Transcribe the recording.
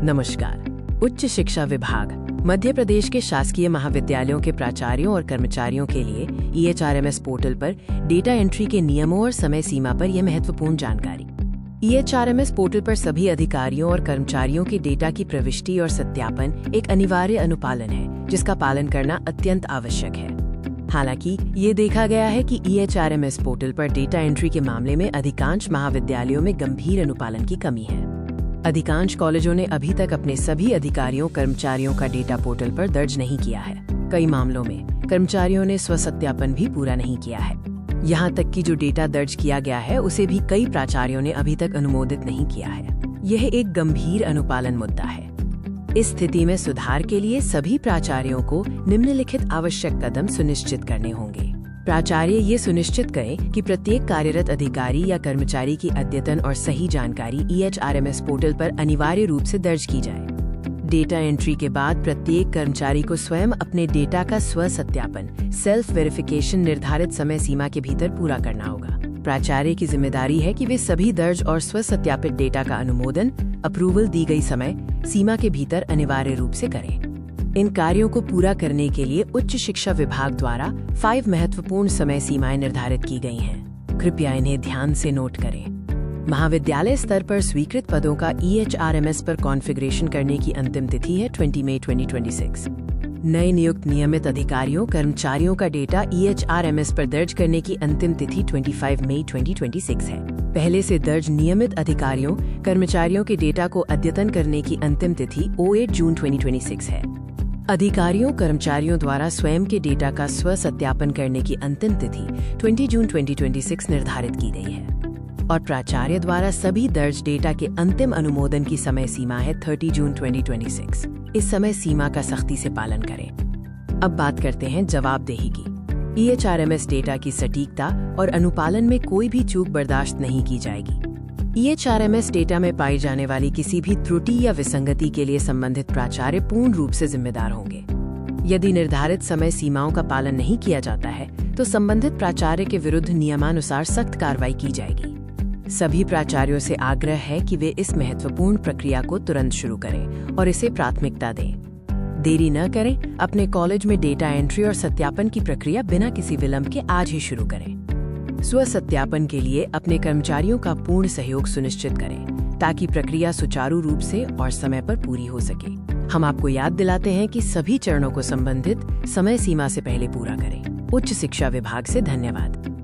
नमस्कार। उच्च शिक्षा विभाग मध्य प्रदेश के शासकीय महाविद्यालयों के प्राचार्यों और कर्मचारियों के लिए EHRMS पोर्टल पर डेटा एंट्री के नियमों और समय सीमा पर यह महत्वपूर्ण जानकारी। EHRMS पोर्टल पर सभी अधिकारियों और कर्मचारियों के डेटा की प्रविष्टि और सत्यापन एक अनिवार्य अनुपालन है, जिसका पालन करना अत्यंत आवश्यक है। हालांकि ये देखा गया है कि EHRMS पोर्टल पर डेटा एंट्री के मामले में अधिकांश महाविद्यालयों में गंभीर अनुपालन की कमी है। अधिकांश कॉलेजों ने अभी तक अपने सभी अधिकारियों कर्मचारियों का डेटा पोर्टल पर दर्ज नहीं किया है। कई मामलों में कर्मचारियों ने स्वसत्यापन भी पूरा नहीं किया है। यहाँ तक कि जो डेटा दर्ज किया गया है उसे भी कई प्राचार्यों ने अभी तक अनुमोदित नहीं किया है। यह एक गंभीर अनुपालन मुद्दा है। इस स्थिति में सुधार के लिए सभी प्राचार्यों को निम्नलिखित आवश्यक कदम सुनिश्चित करने होंगे। प्राचार्य ये सुनिश्चित करें कि प्रत्येक कार्यरत अधिकारी या कर्मचारी की अद्यतन और सही जानकारी EHRMS पोर्टल पर अनिवार्य रूप से दर्ज की जाए। डेटा एंट्री के बाद प्रत्येक कर्मचारी को स्वयं अपने डेटा का स्व सत्यापन सेल्फ वेरिफिकेशन निर्धारित समय सीमा के भीतर पूरा करना होगा। प्राचार्य की जिम्मेदारी है कि वे सभी दर्ज और स्व सत्यापित डेटा का अनुमोदन अप्रूवल दी गई समय सीमा के भीतर अनिवार्य रूप से करें। इन कार्यों को पूरा करने के लिए उच्च शिक्षा विभाग द्वारा 5 महत्वपूर्ण समय सीमाएं निर्धारित की गई हैं। कृपया इन्हें ध्यान से नोट करें। महाविद्यालय स्तर पर स्वीकृत पदों का EHRMS पर कॉन्फ़िगरेशन करने की अंतिम तिथि है 20 मई 2026। नए नियुक्त नियमित अधिकारियों कर्मचारियों का डेटा EHRMS पर दर्ज करने की अंतिम तिथि 25 मई 2026 है। पहले से दर्ज नियमित अधिकारियों कर्मचारियों के डेटा को अद्यतन करने की अंतिम तिथि 8 जून 2026 है। अधिकारियों कर्मचारियों द्वारा स्वयं के डेटा का स्व सत्यापन करने की अंतिम तिथि 20 जून 2026 निर्धारित की गई है और प्राचार्य द्वारा सभी दर्ज डेटा के अंतिम अनुमोदन की समय सीमा है 30 जून 2026। इस समय सीमा का सख्ती से पालन करें। अब बात करते हैं जवाबदेही की। EHRMS डेटा की सटीकता और अनुपालन में कोई भी चूक बर्दाश्त नहीं की जाएगी। EHRMS डेटा में पाई जाने वाली किसी भी त्रुटि या विसंगति के लिए संबंधित प्राचार्य पूर्ण रूप से जिम्मेदार होंगे। यदि निर्धारित समय सीमाओं का पालन नहीं किया जाता है तो संबंधित प्राचार्य के विरुद्ध नियमानुसार सख्त कार्रवाई की जाएगी। सभी प्राचार्यों से आग्रह है कि वे इस महत्वपूर्ण प्रक्रिया को तुरंत शुरू करें और इसे प्राथमिकता दें। देरी न करें, अपने कॉलेज में डेटा एंट्री और सत्यापन की प्रक्रिया बिना किसी विलंब के आज ही शुरू करें। स्व सत्यापन के लिए अपने कर्मचारियों का पूर्ण सहयोग सुनिश्चित करें ताकि प्रक्रिया सुचारू रूप से और समय पर पूरी हो सके। हम आपको याद दिलाते हैं कि सभी चरणों को संबंधित समय सीमा से पहले पूरा करें। उच्च शिक्षा विभाग से धन्यवाद।